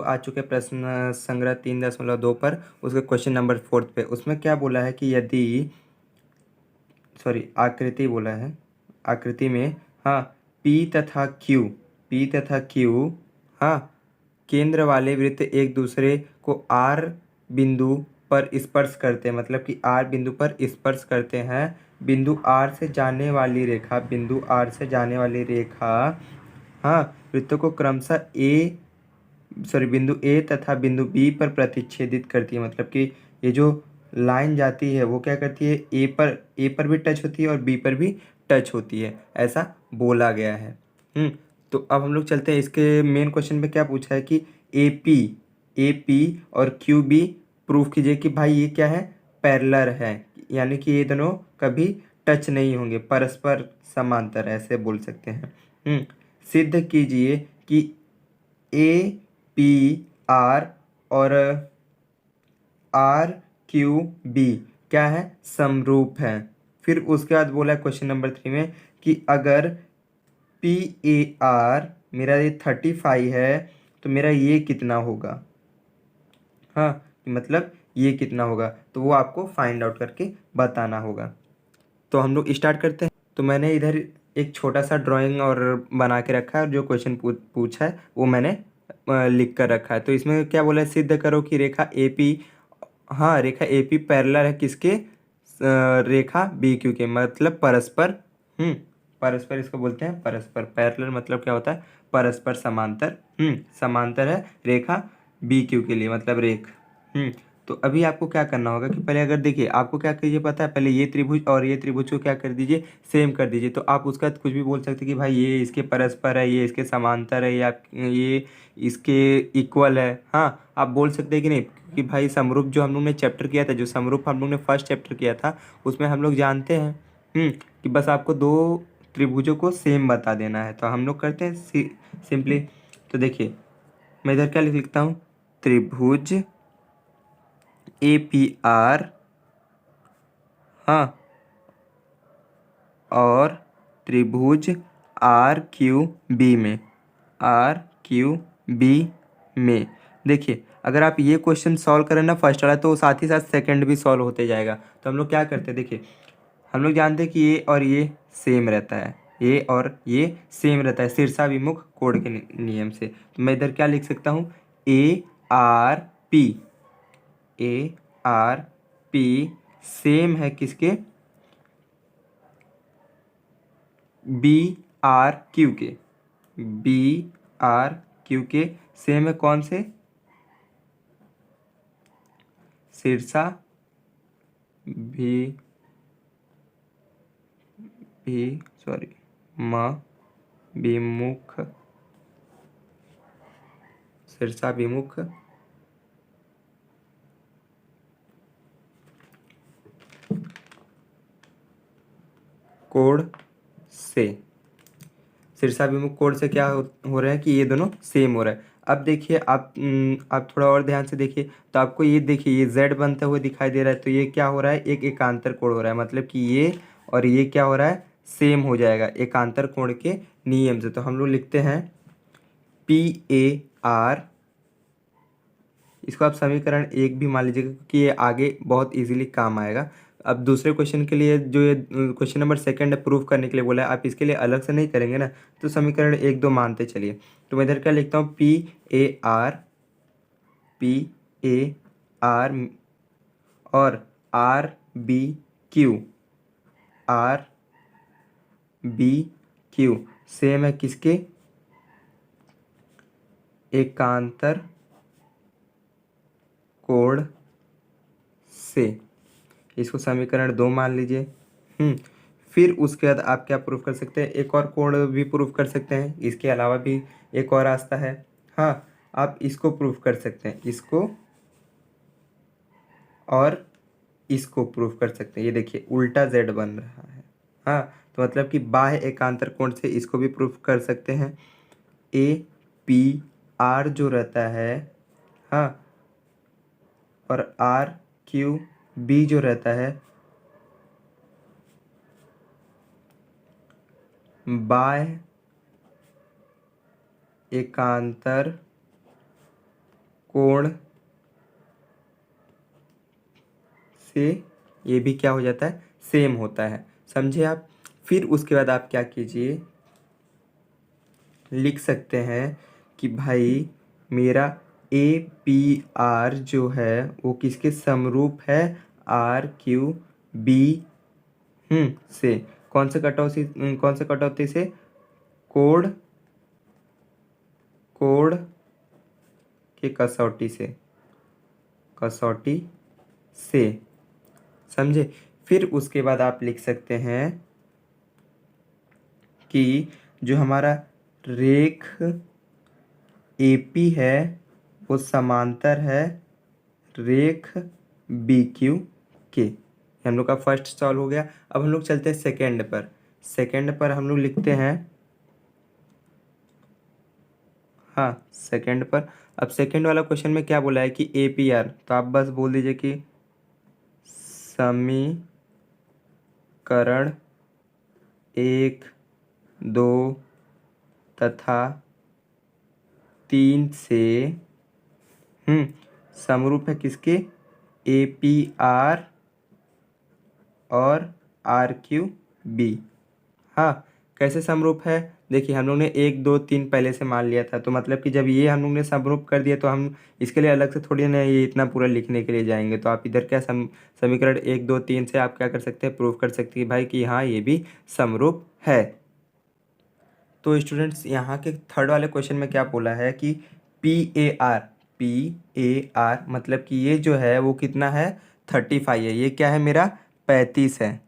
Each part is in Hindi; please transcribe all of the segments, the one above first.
आ चुके हैं प्रश्न संग्रह 3.2 पर, उसके क्वेश्चन नंबर 4 पे। उसमें क्या बोला है कि यदि, सॉरी आकृति बोला है, आकृति में, हाँ, पी तथा क्यू, हाँ, केंद्र वाले वृत्त एक दूसरे को आर बिंदु पर स्पर्श करते हैं, मतलब कि आर बिंदु पर स्पर्श करते हैं। बिंदु आर से जाने वाली रेखा, हाँ, वृत्तों को क्रमशः बिंदु ए तथा बिंदु बी पर प्रतिच्छेदित करती है। मतलब कि ये जो लाइन जाती है वो क्या करती है, ए पर भी टच होती है और बी पर भी टच होती है, ऐसा बोला गया है। तो अब हम लोग चलते हैं इसके मेन क्वेश्चन पे। क्या पूछा है कि ए पी और क्यू बी प्रूफ कीजिए कि भाई ये क्या है, पैरेलल है, यानी कि ये दोनों कभी टच नहीं होंगे, परस्पर समांतर, ऐसे बोल सकते हैं। सिद्ध कीजिए कि ए पी आर और आर क्यू बी क्या है, समरूप है। फिर उसके बाद बोला है क्वेश्चन नंबर 3 में कि अगर पी ए आर मेरा ये 35 है तो मेरा ये कितना होगा, हाँ, मतलब ये कितना होगा, तो वो आपको फाइंड आउट करके बताना होगा। तो हम लोग स्टार्ट करते हैं। तो मैंने इधर एक छोटा सा ड्राइंग और बना के रखा है, और जो क्वेश्चन पूछा है वो मैंने लिख कर रखा है। तो इसमें क्या बोला है, सिद्ध करो कि रेखा ए पी, हाँ, रेखा ए पी पैरेलल है किसके, रेखा बी क्यू के, मतलब परस्पर। परस्पर इसको बोलते हैं, परस्पर। पैरेलल मतलब क्या होता है, परस्पर समांतर। समांतर है रेखा बी क्यू के लिए, मतलब रेख। तो अभी आपको क्या करना होगा कि पहले, अगर देखिए आपको क्या कीजिए पता है, पहले ये त्रिभुज और ये त्रिभुज को क्या कर दीजिए, सेम कर दीजिए। तो आप उसका कुछ भी बोल सकते हैं कि भाई ये इसके परस्पर है, ये इसके समांतर है, या ये इसके इक्वल है। हाँ, आप बोल सकते हैं कि नहीं, कि भाई समरूप जो हम लोग ने चैप्टर किया था, जो समरूप हम लोग ने फर्स्ट चैप्टर किया था, उसमें हम लोग जानते हैं कि बस आपको दो त्रिभुजों को सेम बता देना है। तो हम लोग करते हैं सिंपली। तो देखिए मैं इधर क्या लिखता हूँ, त्रिभुज ए पी आर, हाँ, और त्रिभुज आर क्यू बी में, देखिए अगर आप ये क्वेश्चन सॉल्व करें ना फर्स्ट वाला, तो साथ ही साथ सेकंड भी सॉल्व होते जाएगा। तो हम लोग क्या करते हैं, देखिए हम लोग जानते हैं कि ये और ये सेम रहता है, ये और ये सेम रहता है शीर्षाभिमुख कोण के नियम से। तो मैं इधर क्या लिख सकता हूँ, A R P, A R P same है किसके, बी आर क्यू के, बी आर क्यू के सेम है कौन से, शीर्षा भी भी सॉरी म विमुख, शीर्षाभिमुख कोण से, शीर्षाभिमुख कोण से क्या हो रहा है कि ये दोनों सेम हो रहा है। अब देखिए आप थोड़ा और ध्यान से देखिए, तो आपको ये देखिए ये z बनते हुए दिखाई दे रहा है। तो ये क्या हो रहा है, एक एकांतर कोण हो रहा है, मतलब कि ये और ये क्या हो रहा है, सेम हो जाएगा एकांतर कोण के नियम से। तो हम लोग लिखते हैं पी ए आर, इसको आप समीकरण 1 भी मान लीजिएगा, क्योंकि ये आगे बहुत इजीली काम आएगा। अब दूसरे क्वेश्चन के लिए, जो ये क्वेश्चन नंबर 2 है, प्रूफ करने के लिए बोला है, आप इसके लिए अलग से नहीं करेंगे ना, तो समीकरण 1 2 मानते चलिए। तो मैं इधर क्या लिखता हूँ, पी ए आर और R B Q, R B Q same है किसके, एकांतर कोण से। इसको समीकरण 2 मान लीजिए। फिर उसके बाद आप क्या प्रूफ कर सकते हैं, एक और कोण भी प्रूफ कर सकते हैं, इसके अलावा भी एक और रास्ता है। हाँ, आप इसको प्रूफ कर सकते हैं, इसको और इसको प्रूफ कर सकते हैं। ये देखिए उल्टा z बन रहा है। हाँ, तो मतलब कि बाह्य एकांतर कोण से इसको भी प्रूफ कर सकते हैं। ए पी आर जो रहता है, हाँ, और आर क्यू बी जो रहता है, बाह्य एकांतर कोण से ये भी क्या हो जाता है, सेम होता है। समझे आप। फिर उसके बाद आप क्या कीजिए, लिख सकते हैं कि भाई मेरा ए पी आर जो है वो किसके समरूप है, आर क्यू बी से। कौन से कटौती से, कोण के कसौटी से। समझे। फिर उसके बाद आप लिख सकते हैं कि जो हमारा रेख एपी है वो समांतर है रेख बी क्यू के। हम लोग का फर्स्ट सॉल्व हो गया। अब हम लोग चलते हैं सेकेंड पर। सेकेंड पर हम लोग लिखते हैं, हाँ सेकेंड पर। अब सेकेंड वाला क्वेश्चन में क्या बोला है कि ए पी आर, तो आप बस बोल दीजिए कि समीकरण 1, 2 तथा 3 से समरूप है किसके, ए पी आर और आर क्यू बी। हाँ, कैसे समरूप है, देखिए हम लोग ने 1, 2, 3 पहले से मान लिया था, तो मतलब कि जब ये हम लोग ने समरूप कर दिया तो हम इसके लिए अलग से थोड़ी ना ये इतना पूरा लिखने के लिए जाएंगे। तो आप इधर क्या समीकरण 1, 2, 3 से आप क्या कर सकते हैं, प्रूव कर सकते हैं भाई कि हाँ ये भी समरूप है। तो स्टूडेंट्स यहाँ के थर्ड वाले क्वेश्चन में क्या बोला है कि पी ए आर मतलब कि ये जो है वो कितना है, 35 है। ये क्या है मेरा, 35 है।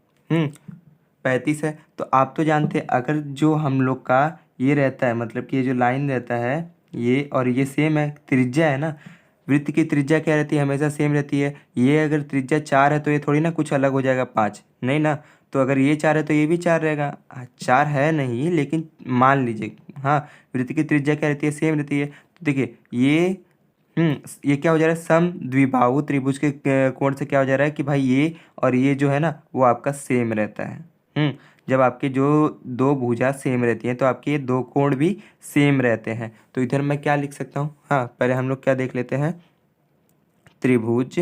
35 है। तो आप तो जानते हैं अगर जो हम लोग का ये रहता है, मतलब कि ये जो लाइन रहता है ये और ये सेम है, त्रिज्या है ना, वृत्त की त्रिज्या क्या रहती है, हमेशा सेम रहती है। ये अगर त्रिज्या 4 है तो ये थोड़ी ना कुछ अलग हो जाएगा 5, नहीं ना। तो अगर ये 4 है तो ये भी 4 रहेगा। 4 है नहीं लेकिन मान लीजिए, हाँ वृत्त की त्रिज्या क्या रहती है, सेम रहती है। तो देखिए ये क्या हो जा रहा है, सम द्विबाहु त्रिभुज के कोण से क्या हो जा रहा है कि भाई ये और ये जो है ना वो आपका सेम रहता है। जब आपके जो दो भुजा सेम रहती हैं तो आपके ये दो कोण भी सेम रहते हैं। तो इधर मैं क्या लिख सकता हूँ, हाँ पहले हम लोग क्या देख लेते हैं, त्रिभुज,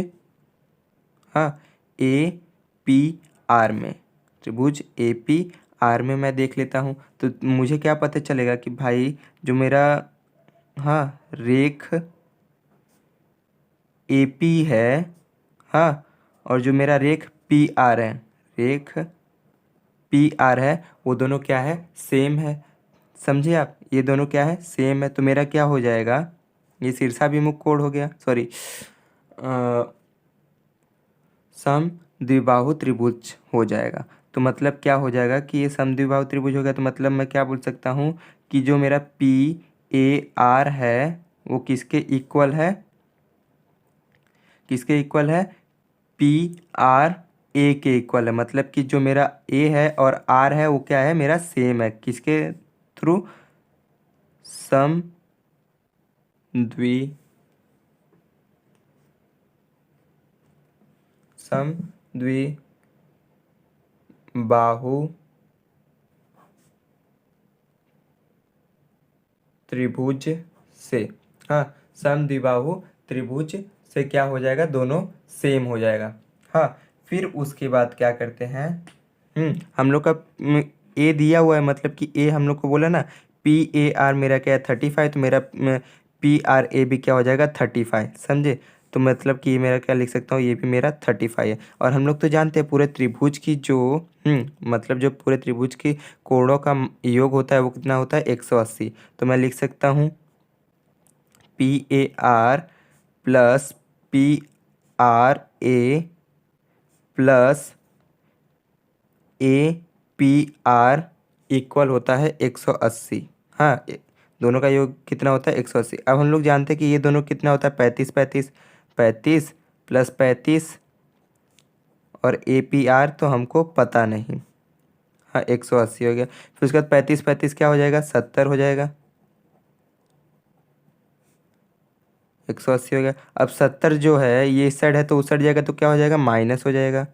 हाँ ए पी आर में, त्रिभुज ए पी आर में मैं देख लेता हूँ। तो मुझे क्या पता चलेगा कि भाई जो मेरा, हाँ रेख ए पी है, हाँ और जो मेरा रेख पी आर है, रेख पी आर है, वो दोनों क्या है, सेम है। समझे आप, ये दोनों क्या है, सेम है। तो मेरा क्या हो जाएगा, ये शीर्षाभिमुख कोण हो गया, सॉरी सम द्विबाहु त्रिभुज हो जाएगा। तो मतलब क्या हो जाएगा कि ये सम द्विबाहु त्रिभुज हो गया। तो मतलब मैं क्या बोल सकता हूँ कि जो मेरा पी ए आर है वो किसके इक्वल है, किसके इक्वल है, पी आर ए के इक्वल है। मतलब कि जो मेरा ए है और आर है वो क्या है, मेरा सेम है, किसके थ्रू, सम द्वि सम द्विबाहु त्रिभुज से। हाँ, सम द्विबाहु त्रिभुज से क्या हो जाएगा, दोनों सेम हो जाएगा। हाँ, फिर उसके बाद क्या करते हैं, हम लोग का ए दिया हुआ है, मतलब कि ए हम लोग को बोला ना, पी ए आर मेरा क्या है 35, तो मेरा पी आर ए भी क्या हो जाएगा 35। समझे। तो मतलब कि ये मेरा क्या लिख सकता हूँ, ये भी मेरा 35 है। और हम लोग तो जानते हैं पूरे त्रिभुज की जो मतलब जो पूरे त्रिभुज की कोणों का योग होता है वो कितना होता है, 180। तो मैं लिख सकता हूँ P A are plus P R A plus A P are equal होता है 180। हाँ, दोनों का योग कितना होता है, 180। अब हम लोग जानते हैं कि ये दोनों कितना होता है, 35 35, 35 प्लस 35 और ए पी आर तो हमको पता नहीं। हाँ 180 हो गया। फिर उसके बाद 35 35 क्या हो जाएगा, 70 हो जाएगा। 180 हो गया। अब 70 जो है ये इस साइड है तो उस साइड जाएगा तो क्या हो जाएगा, माइनस हो जाएगा।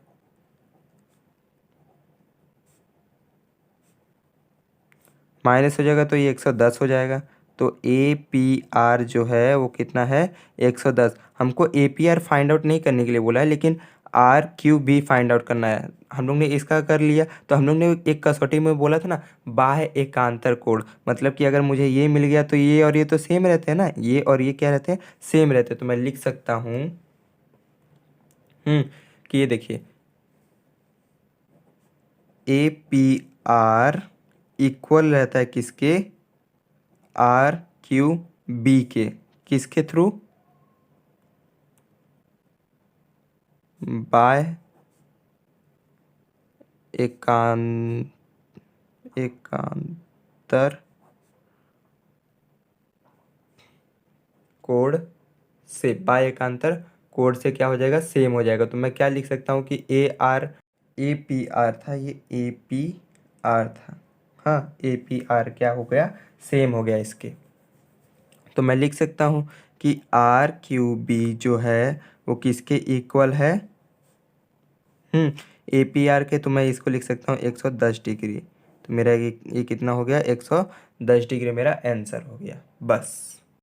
माइनस हो जाएगा तो ये 110 हो जाएगा। तो ए पी आर जो है वो कितना है 110। हमको A P R find out नहीं करने के लिए बोला है, लेकिन R Q B find out करना है। हम लोग ने इसका कर लिया, तो हम लोग ने एक कसौटी में बोला था ना, बाह्य एकांतर कोण, मतलब कि अगर मुझे ये मिल गया तो ये और ये तो सेम रहते हैं ना, ये और ये क्या रहते हैं, सेम रहते हैं। तो मैं लिख सकता हूँ कि ये देखिए ए पी आर इक्वल रहता है किसके, आर क्यू बी के, किसके थ्रू, बाय एकांतर कोड से, बाय एकांतर कोड से क्या हो जाएगा, सेम हो जाएगा। तो मैं क्या लिख सकता हूँ कि ए पी आर था, ये ए पी आर था, हाँ ए पी आर क्या हो गया, सेम हो गया इसके। तो मैं लिख सकता हूँ कि आर क्यू बी जो है वो किसके इक्वल है, ए पी आर के। तो मैं इसको लिख सकता हूँ 110 डिग्री। तो मेरा ये कितना हो गया, 110 डिग्री मेरा आंसर हो गया, बस।